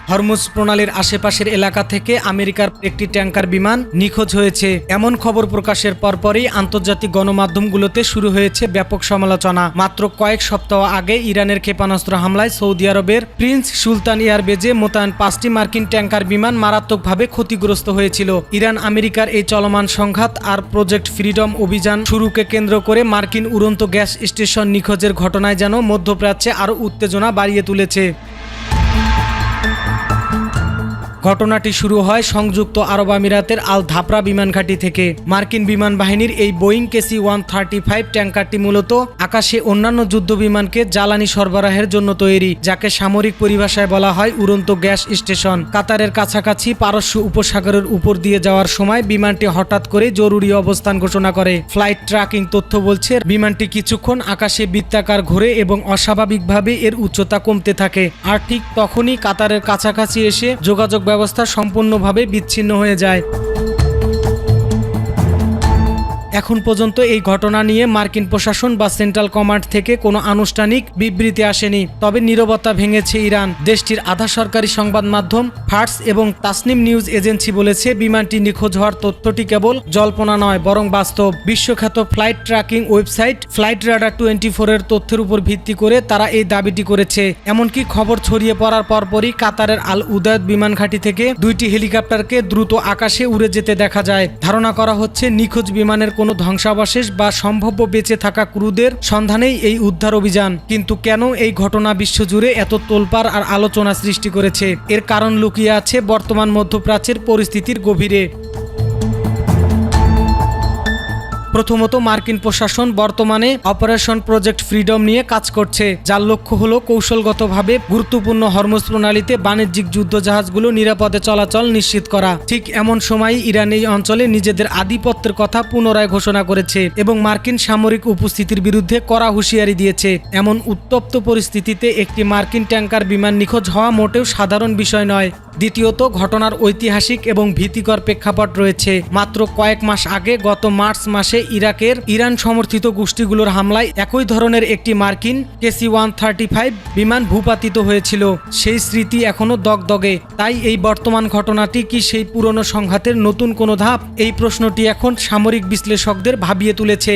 Hormuz প্রণালীর আশেপাশের এলাকা থেকে আমেরিকার একটি ট্যাঙ্কার বিমান নিখোঁজ হয়েছে এমন খবর প্রকাশের পরপরই আন্তর্জাতিক গণমাধ্যমগুলোতে শুরু হয়েছে ব্যাপক সমালোচনা। মাত্র কয়েক সপ্তাহ আগে ইরানের ক্ষেপণাস্ত্র হামলায় সৌদি আরবের প্রিন্স সুলতান এয়ারবেজে মোতায়েন 5টি মার্কিন ট্যাঙ্কার বিমান মারাত্মকভাবে ক্ষতিগ্রস্ত হয়েছিল। ইরান আমেরিকার এই চলমান সংঘাত আর প্রজেক্ট ফ্রিডম অভিযান শুরুকে কেন্দ্র করে মার্কিন উড়ন্ত গ্যাস স্টেশন নিখোঁজের ঘটনায় যেন মধ্যপ্রাচ্যে আরও উত্তেজনা বাড়িয়ে তুলেছে। ঘটনাটি শুরু হয় সংযুক্ত আরব আমিরাতের আল ধাপরা বিমান ঘাঁটি থেকে। মার্কিন বিমান বাহিনীর এই বোয়িং KC-135 ট্যাঙ্কারটি মূলত আকাশে অন্যান্য যুদ্ধ বিমানকে জ্বালানি সরবরাহের জন্য তৈরি, যাকে সামরিক পরিভাষায় বলা হয় উড়ন্ত গ্যাস স্টেশন। কাতারের কাছাকাছি পারস্য উপসাগরের উপর দিয়ে যাওয়ার সময় বিমানটি হঠাৎ করে জরুরি অবস্থান ঘোষণা করে। ফ্লাইট ট্র্যাকিং তথ্য বলছে বিমানটি কিছুক্ষণ আকাশে বৃত্তাকার ঘোরে এবং অস্বাভাবিকভাবে এর উচ্চতা কমতে থাকে। আর ঠিক তখনই কাতারের কাছাকাছি এসে যোগাযোগ ব্যবস্থা সম্পূর্ণভাবে বিচ্ছিন্ন হয়ে যায়। এখন পর্যন্ত এই ঘটনা নিয়ে মার্কিন প্রশাসন বা সেন্ট্রাল কমান্ড থেকে কোনো আনুষ্ঠানিক বিবৃতি আসেনি। তবে নীরবতা ভেঙেছে ইরান। দেশটির আধা সরকারি সংবাদ মাধ্যম ফার্স এবং তাসনিম নিউজ এজেন্সি বলেছে বিমানটি নিখোঁজ হওয়ার তথ্যটি কেবল জল্পনা নয়, বরং বাস্তব। বিশ্বখ্যাত flight tracking website flight radar 24 এর তথ্যের উপর ভিত্তি করে তারা এই দাবিটি করেছে। এমনকি খবর ছড়িয়ে পড়ার পরপরই কাতারের আল উদায়দ বিমান ঘাঁটি থেকে 2টি হেলিকপ্টারকে দ্রুত আকাশে উড়ে যেতে দেখা যায়। ধারণা করা হচ্ছে নিখোঁজ বিমানের কোনো ধ্বংসাবশেষ বা সম্ভাব্য বেঁচে থাকা ক্রুদের সন্ধানেই এই উদ্ধার অভিযান। কিন্তু কেন এই ঘটনা বিশ্বজুড়ে এত তোলপাড় আর আলোচনা সৃষ্টি করেছে? এর কারণ লুকিয়ে আছে বর্তমান মধ্যপ্রাচ্যের পরিস্থিতির গভীরে। প্রথমত, মার্কিন প্রশাসন বর্তমানে অপারেশন প্রজেক্ট ফ্রিডম নিয়ে কাজ করছে, যার লক্ষ্য হলো কৌশলগতভাবে গুরুত্বপূর্ণ হরমুজ প্রণালীতে বাণিজ্যিক যুদ্ধজাহাজগুলো নিরাপদে চলাচল নিশ্চিত করা। ঠিক এমন সময়ই ইরান এই অঞ্চলে নিজেদের আধিপত্যের কথা পুনরায় ঘোষণা করেছে এবং মার্কিন সামরিক উপস্থিতির বিরুদ্ধে কড়া হুঁশিয়ারি দিয়েছে। এমন উত্তপ্ত পরিস্থিতিতে একটি মার্কিন ট্যাঙ্কার বিমান নিখোঁজ হওয়া মোটেও সাধারণ বিষয় নয়। দ্বিতীয়ত, ঘটনার ঐতিহাসিক এবং ভীতিকর প্রেক্ষাপট রয়েছে। মাত্র কয়েক মাস আগে গত মার্চ মাসে ইরাকের ইরান সমর্থিত গোষ্ঠীগুলোর হামলায় একই ধরনের একটি মার্কিন KC-135 বিমান ভূপাতিত হয়েছিল। সেই স্মৃতি এখনো দগদগে। তাই এই বর্তমান ঘটনাটি কি সেই পুরনো সংঘাতের নতুন কোনো ধাপ? এই প্রশ্নটি এখন সামরিক বিশ্লেষকদের ভাবিয়ে তুলেছে।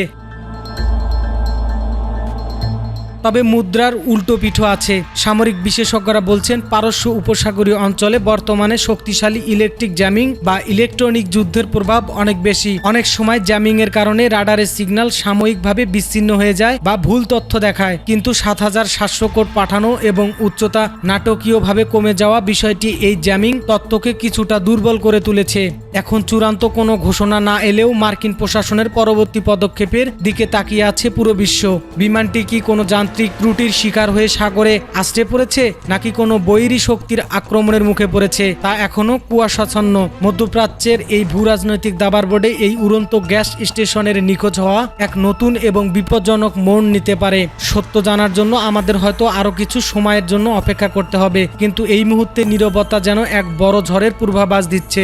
তবে মুদ্রার উল্টো পিঠও আছে। সামরিক বিশেষজ্ঞরা বলছেন পারস্য উপসাগরীয় অঞ্চলে বর্তমানে শক্তিশালী ইলেকট্রিক জ্যামিং বা ইলেকট্রনিক যুদ্ধের প্রভাব অনেক বেশি। অনেক সময় জ্যামিং এর কারণে রাডারের সিগন্যাল সাময়িকভাবে বিচ্ছিন্ন হয়ে যায় বা ভুল তথ্য দেখায়। কিন্তু ৭৭০০ কোড পাঠানো এবং উচ্চতা নাটকীয়ভাবে কমে যাওয়া বিষয়টি এই জ্যামিং তত্ত্বকে কিছুটা দুর্বল করে তুলেছে। এখন চূড়ান্ত কোনো ঘোষণা না এলেও মার্কিন প্রশাসনের পরবর্তী পদক্ষেপের দিকে তাকিয়ে আছে পুরো বিশ্ব। বিমানটি কি কোনো ত্রুটির শিকার হয়ে সাগরে আশ্রে পড়েছে, নাকি কোনো বৈরী শক্তির আক্রমণের মুখে পড়েছে, তা এখনো কুয়াশাচ্ছন্ন। মধ্যপ্রাচ্যের এই ভূরাজনৈতিক দাবারবোর্ডে এই উড়ন্ত গ্যাস স্টেশনের নিখোঁজ হওয়া এক নতুন এবং বিপজ্জনক মোড় নিতে পারে। সত্য জানার জন্য আমাদের হয়তো আরো কিছু সময়ের জন্য অপেক্ষা করতে হবে, কিন্তু এই মুহূর্তে নীরবতা যেন এক বড় ঝড়ের পূর্বাভাস দিচ্ছে।